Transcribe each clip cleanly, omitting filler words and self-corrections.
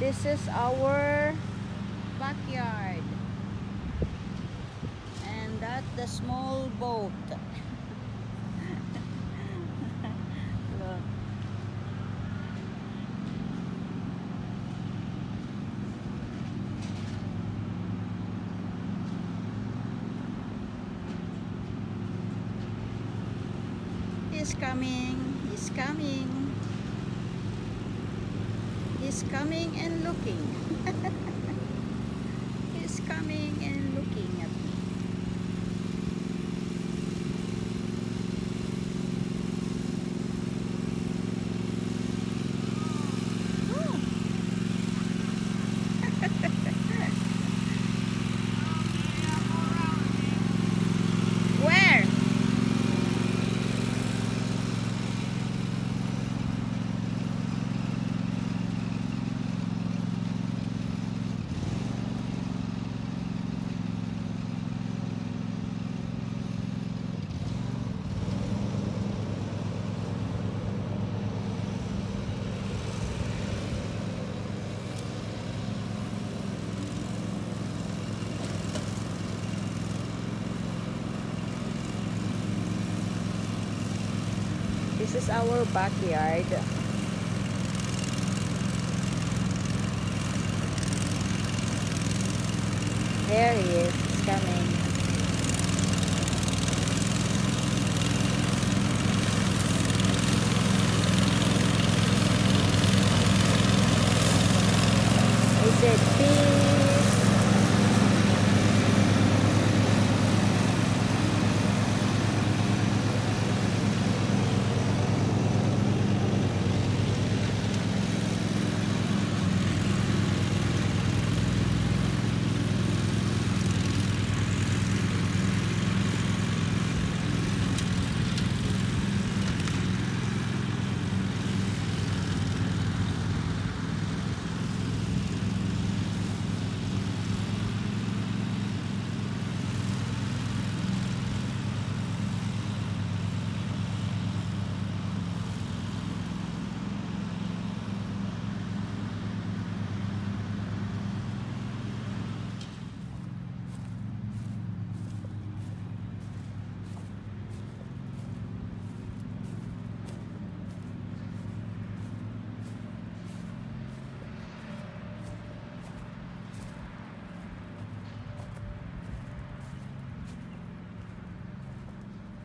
This is our backyard. And that's the small boat. Look. He's coming. He's coming. He's coming and looking. He's coming and looking at me. Oh. Where? This is our backyard. There he is. He's coming. He said, peace.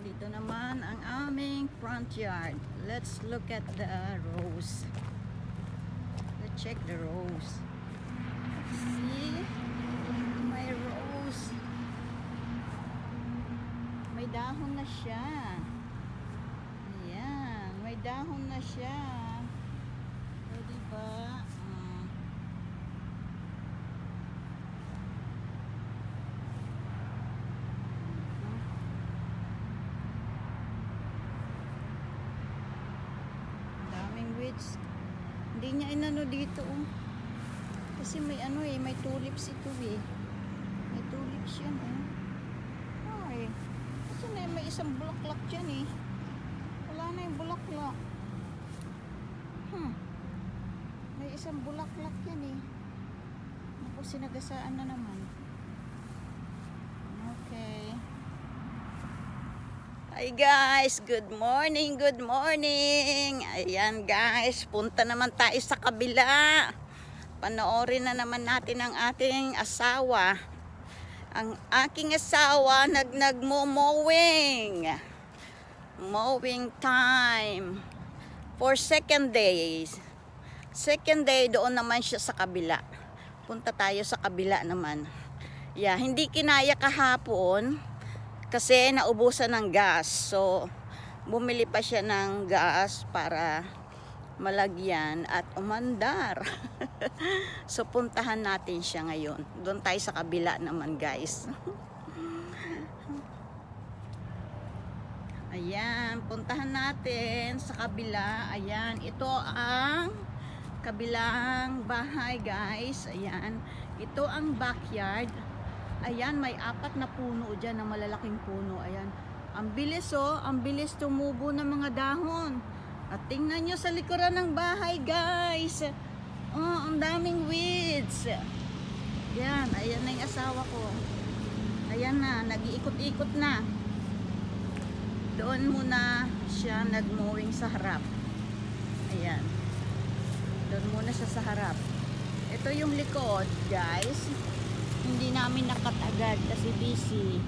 Dito naman ang aming front yard. Let's look at the rose. Let's check the rose. See? May rose. May dahon na siya. Ayan. May dahon na siya. O, diba? Hindi niya inano dito kasi may ano may tulips ito may tulips yan ay kasi may isang bulaklak dyan wala na yung bulaklak may isang bulaklak yan naku, sinagasaan na naman. Okay. Hi guys, good morning, good morning. Ayan guys, punta naman tayo sa kabila. Panoorin na naman natin ang ating asawa. Ang aking asawa nagmo-mowing. Mowing time. For second day. Second day doon naman siya sa kabila. Punta tayo sa kabila naman. Yeah, hindi kinaya kahapon. Kasi naubusan ng gas. So, bumili pa siya ng gas para malagyan at umandar. So, puntahan natin siya ngayon. Doon tayo sa kabila naman, guys. Ayan, puntahan natin sa kabila. Ayan, ito ang kabilang bahay, guys. Ayan, ito ang backyard. Ayan, may 4 na puno dyan, na malalaking puno. Ayan, ang bilis ang bilis tumubo ng mga dahon. At tingnan nyo sa likuran ng bahay, guys. Oh, ang daming weeds. Yan, ayan na yung asawa ko. Ayan na, nag-iikot-ikot na. Doon muna siya nag-mowing sa harap. Ayan. Doon muna siya sa harap. Ito yung likod, guys. Hindi namin nakatagad kasi busy.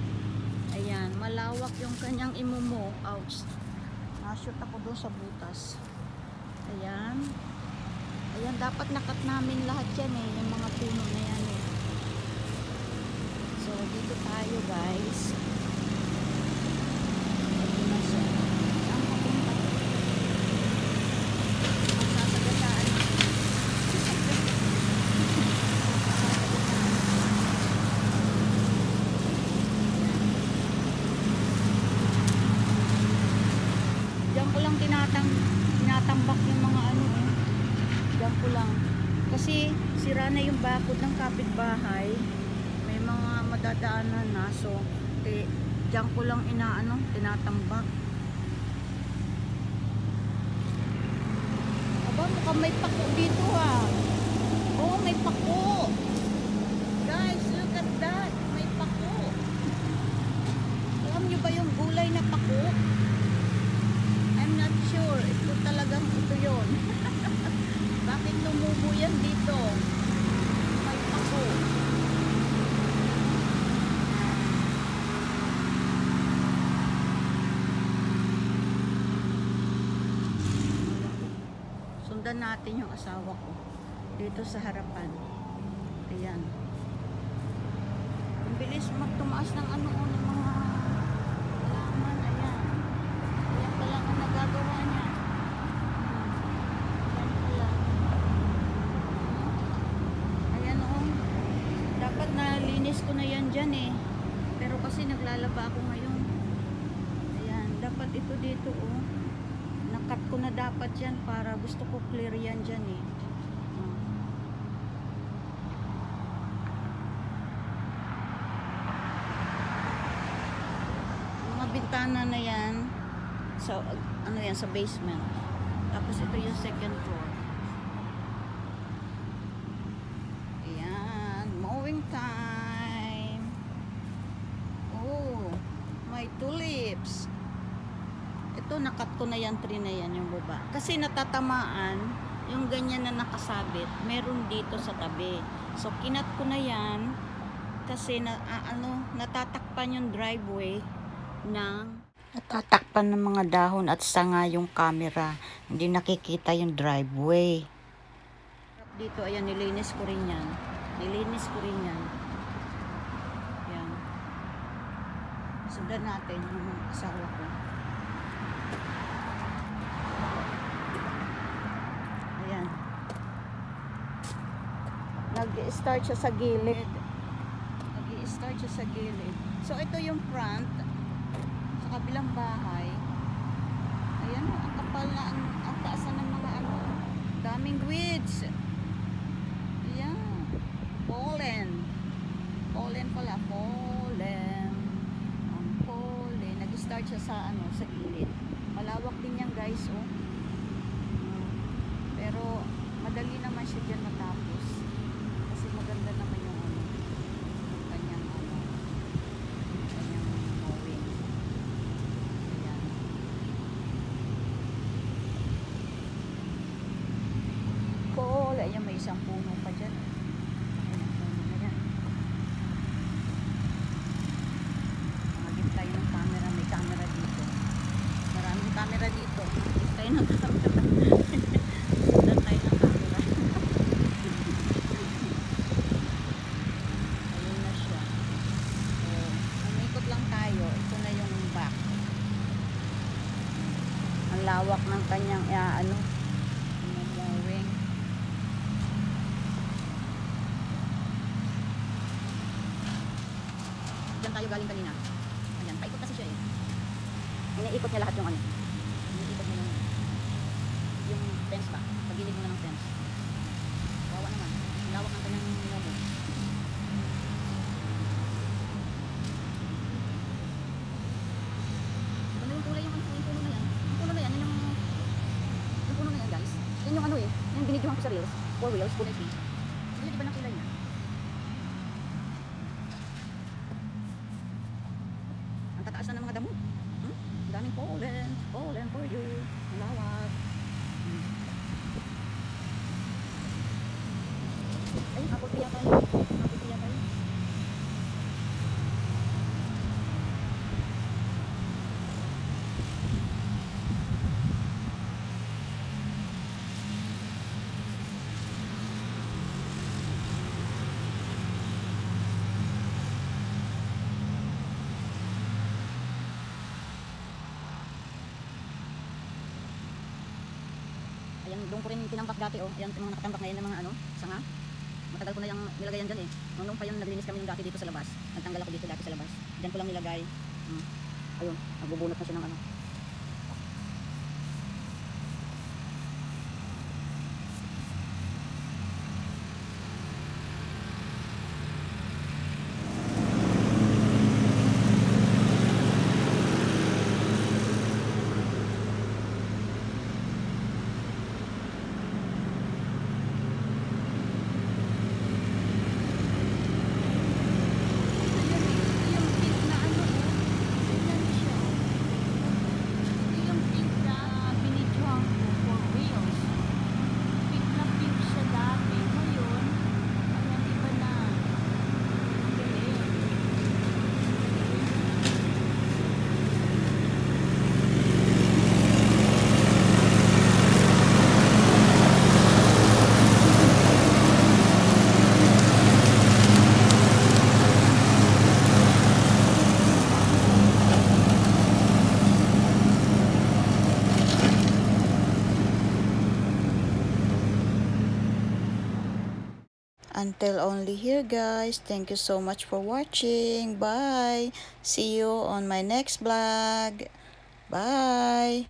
Ayan, malawak yung kanyang imumo. Ouch. Nashoot ako doon sa butas. Ayan. Ayan, dapat nakat namin lahat yan eh. Yung mga puno na yan eh. So, dito tayo guys. Ito na siya. Saan papunta? Magsasagasaan. Diyan ko lang tinatambak yung mga ano eh. Diyan ko lang. Kasi sira na yung bakod ng kapitbahay. May mga madadaanan na. So, diyan ko lang tinatambak. Aba, mukhang may pako dito ah. Oh, may pako. Guys, look at that. May pako. Alam nyo ba yung gulay na pako? I'm not sure. Ito talagang ito yun. Bakit lumubo yan dito? May pako. Sundan natin yung asawa ko. Dito sa harapan. Ayan. Ang bilis magtumaas ng ng mga halaman. Ayan. Ayan pa lang ang nagagawa niya. Ayan pa lang. Ayan o. Dapat nalinis ko na yan dyan eh. Pero kasi naglalaba ako ngayon. Ayan. Dapat ito dito o. Nakat ko na dapat yan para gusto ko clear yan dyan eh. Mga bintana na yan. So, ano yan, sa basement. Tapos ito yung second floor. Ayan. Mowing time. Oh, may tulips. Ito, nakat ko na yan, tree na yan, yung baba. Kasi natatamaan, yung ganyan na nakasabit, meron dito sa tabi. So, kinat ko na yan, kasi natatakpan yung driveway natatakpan ng mga dahon at sanga yung camera. Hindi nakikita yung driveway. Dito, ayan, nilinis ko rin yan. Nilinis ko rin yan. Ayan. Sundan natin yung asawa ko. Ayan. Nag-start siya sa gilid. Nag-start siya sa gilid. So, ito yung front. Sa kabilang bahay. Ayan, ang kapal na, ang taasan ng mga daming weeds. Ayan. Pollen. Pollen pala. Pollen. Ang pollen. Nag-start siya sa sa gilid. Malawak din yan guys, oh. Pero madali naman siya dyan matapos. Kasi maganda naman yung kanyang mowing. Ayan. Cool. Ayan, may isang puno pa dyan. Ayan. Magiging tayo ng camera. May camera dito. Maraming camera dito. Magiging tayo ng camera. Sundan tayo ng camera. Ayun na siya. So, umikot lang tayo. Ito na yung back. Ang lawak ng kanyang mowing. Diyan tayo galing kanina. Ayan, paikot kasi siya eh. Iniikot niya lahat yung iniikot niya yung fence ba? Pagilid mo na ng fence. Wawa naman. Ang lawak ng kanyang momo. Ano yung kulay yung puno na yan? Yung puno na yan, yung puno na yan guys. Yan yung yung binidyohan ko sa reels. 4 wheels, kulay pink. Hindi ba ng kulay niya? Ang tataas na ng mga damo. Ang daming pollen. Pollen for you. Malawak. Ay, apple pia tayo. Apple pia tayo. Ayan, doon ko rin tinambak dati, oh. Ayan, yung mga nakatambak ngayon ng mga ano, sanga. Matagal ko na yung nilagay yan dyan, eh. Nung pa yun, naglinis kami yung dati dito sa labas. Nagtanggal ako dito dati sa labas. Dyan ko lang nilagay. Ayun, nagbubunot na siya ng ano. Until only here, guys. Thank you so much for watching. Bye. See you on my next vlog. Bye.